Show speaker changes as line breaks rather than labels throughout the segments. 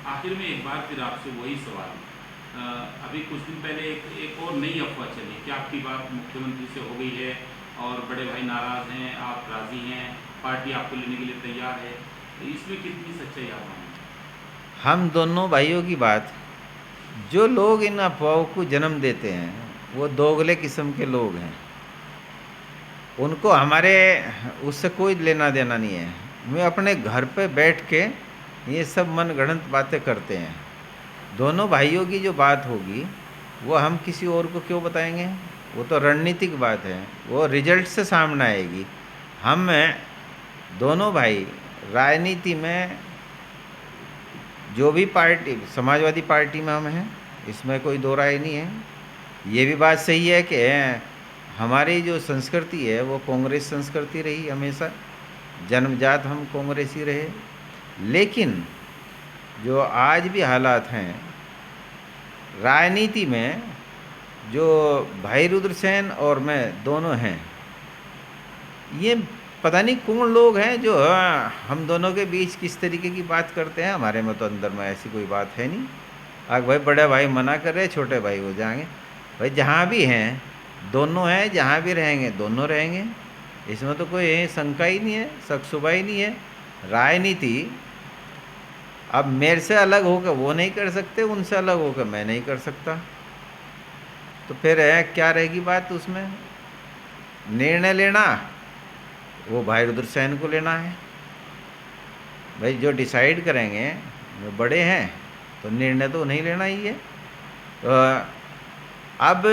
आखिर में एक बार फिर आपसे वही सवाल, अभी कुछ दिन पहले एक और नई अफवाह चली कि आपकी बात मुख्यमंत्री से हो गई है और बड़े भाई नाराज़ हैं, आप राज़ी हैं, पार्टी आपको लेने के लिए तैयार है, तो इसमें कितनी सच्चाई आप मानेंगे?
हम दोनों भाइयों की बात, जो लोग इन अफवाहों को जन्म देते हैं वो दोगले किस्म के लोग हैं। उनको हमारे उससे कोई लेना देना नहीं है। वे अपने घर पे बैठ के ये सब मनगढ़ंत बातें करते हैं। दोनों भाइयों की जो बात होगी वो हम किसी और को क्यों बताएंगे? वो तो रणनीतिक बात है, वो रिजल्ट से सामने आएगी। हम दोनों भाई राजनीति में, जो भी पार्टी, समाजवादी पार्टी में हम हैं, इसमें कोई दो राय नहीं है। ये भी बात सही है कि हमारी जो संस्कृति है वो कांग्रेस संस्कृति रही हमेशा, जन्मजात हम कांग्रेसी रहे। लेकिन जो आज भी हालात हैं राजनीति में, जो भाई रुद्रसेन और मैं दोनों हैं, ये पता नहीं कौन लोग हैं जो हम दोनों के बीच किस तरीके की बात करते हैं। हमारे में तो अंदर में ऐसी कोई बात है नहीं। अगर भाई बड़े भाई मना कर रहे, छोटे भाई हो जाएंगे। भाई जहाँ भी हैं दोनों हैं, जहाँ भी रहेंगे दोनों रहेंगे, इसमें तो कोई शंका ही नहीं है, शक शुबा ही नहीं है। राजनीति अब मेरे से अलग होकर वो नहीं कर सकते, उनसे अलग होकर मैं नहीं कर सकता, तो फिर क्या रहेगी बात उसमें? निर्णय लेना वो भाई रुद्रसेन को लेना है। भाई जो डिसाइड करेंगे वो बड़े हैं, तो निर्णय तो नहीं लेना ही है। अब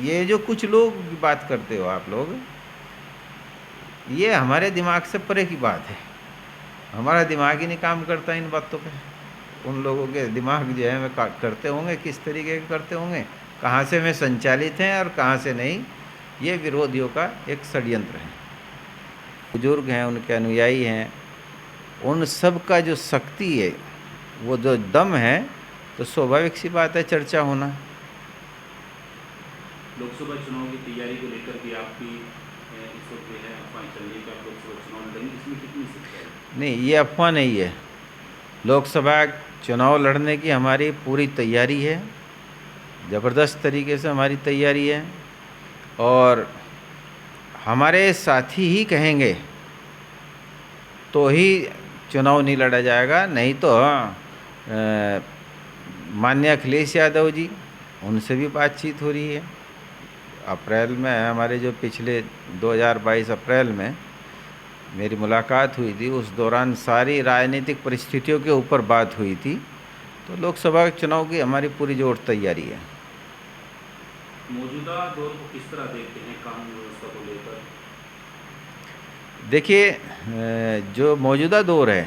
ये जो कुछ लोग बात करते हो आप लोग, ये हमारे दिमाग से परे की बात है। हमारा दिमाग ही नहीं काम करता इन बातों पे। उन लोगों के दिमाग जो है वे करते होंगे, किस तरीके के करते होंगे, कहाँ से वे संचालित हैं और कहाँ से नहीं, ये विरोधियों का एक षड्यंत्र है। बुजुर्ग हैं, उनके अनुयायी हैं, उन सब का जो शक्ति है, वो जो दम है, तो स्वाभाविक सी बात है चर्चा होना।
लोकसभा चुनाव की तैयारी को लेकर भी आपकी इस वक्त जो है अफवाह चल रही है कि आप लोकसभा चुनाव लड़ेंगे, इसमें कितनी सच्चाई है?
नहीं, ये अफवाह नहीं है। लोकसभा चुनाव लड़ने की हमारी पूरी तैयारी है, ज़बरदस्त तरीके से हमारी तैयारी है। और हमारे साथी ही कहेंगे तो ही चुनाव नहीं लड़ा जाएगा, नहीं तो माननीय अखिलेश यादव जी, उनसे भी बातचीत हो रही है। अप्रैल में हमारे जो पिछले 2022 अप्रैल में मेरी मुलाकात हुई थी, उस दौरान सारी राजनीतिक परिस्थितियों के ऊपर बात हुई थी। तो लोकसभा चुनाव की हमारी पूरी जोर तैयारी है।
मौजूदा दौर को किस तरह देखते हैं कानून व्यवस्था को लेकर?
देखिए, जो मौजूदा दौर है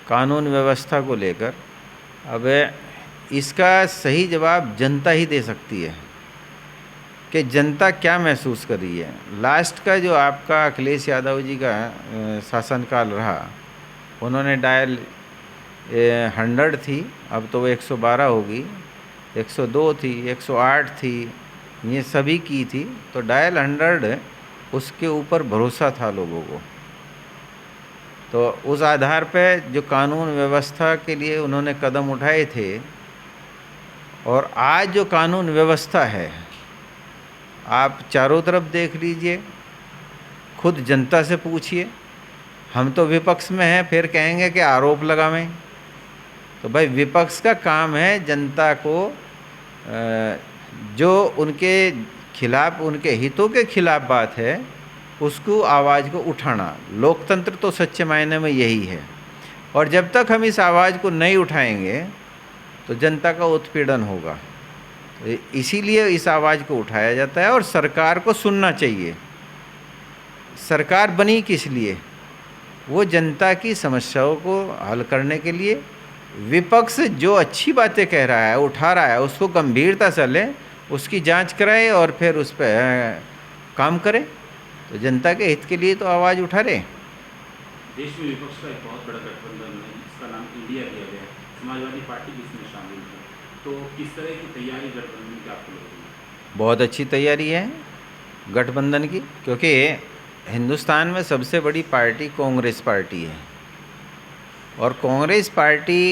कानून व्यवस्था को लेकर, अब इसका सही जवाब जनता ही दे सकती है कि जनता क्या महसूस कर रही है। लास्ट का जो आपका अखिलेश यादव जी का शासनकाल रहा, उन्होंने डायल 100 थी, अब तो वो 112 होगी, 102 थी, 108 थी, ये सभी की थी। तो डायल 100 उसके ऊपर भरोसा था लोगों को। तो उस आधार पे जो कानून व्यवस्था के लिए उन्होंने कदम उठाए थे, और आज जो कानून व्यवस्था है, आप चारों तरफ देख लीजिए, खुद जनता से पूछिए। हम तो विपक्ष में हैं, फिर कहेंगे कि आरोप लगावें। तो भाई विपक्ष का काम है जनता को जो उनके खिलाफ, उनके हितों के खिलाफ बात है, उसको आवाज़ को उठाना। लोकतंत्र तो सच्चे मायने में यही है। और जब तक हम इस आवाज़ को नहीं उठाएंगे तो जनता का उत्पीड़न होगा। तो इसीलिए इस आवाज़ को उठाया जाता है और सरकार को सुनना चाहिए। सरकार बनी किस लिए? वो जनता की समस्याओं को हल करने के लिए। विपक्ष जो अच्छी बातें कह रहा है, उठा रहा है, उसको गंभीरता से ले, उसकी जांच कराए और फिर उस पर काम करे। तो जनता के हित के लिए तो आवाज़ उठा रहे।
देश में विपक्ष का एक बहुत बड़ा गठबंधन है, इसका नाम इंडिया दिया गया है, समाजवादी पार्टी भी इसमें शामिल है, तो किस तरह की तैयारी गठबंधन की आपको लग रही है?
बहुत अच्छी तैयारी है गठबंधन की, क्योंकि हिंदुस्तान में सबसे बड़ी पार्टी कांग्रेस पार्टी है। और कांग्रेस पार्टी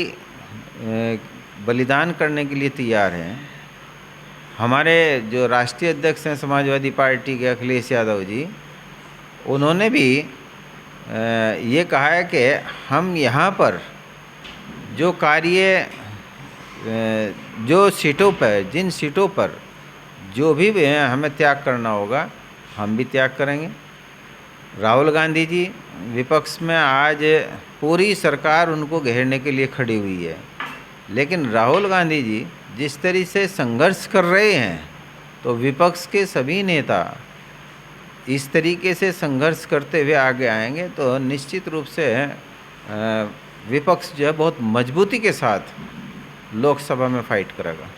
बलिदान करने के लिए तैयार है। हमारे जो राष्ट्रीय अध्यक्ष हैं समाजवादी पार्टी के अखिलेश यादव जी, उन्होंने भी ये कहा है कि हम यहाँ पर जो कार्य जो सीटों पर जिन सीटों पर जो भी हमें त्याग करना होगा हम भी त्याग करेंगे। राहुल गांधी जी विपक्ष में आज पूरी सरकार उनको घेरने के लिए खड़ी हुई है, लेकिन राहुल गांधी जी जिस तरीके से संघर्ष कर रहे हैं तो विपक्ष के सभी नेता इस तरीके से संघर्ष करते हुए आगे आएंगे तो निश्चित रूप से विपक्ष जो है बहुत मजबूती के साथ लोकसभा में फाइट करेगा।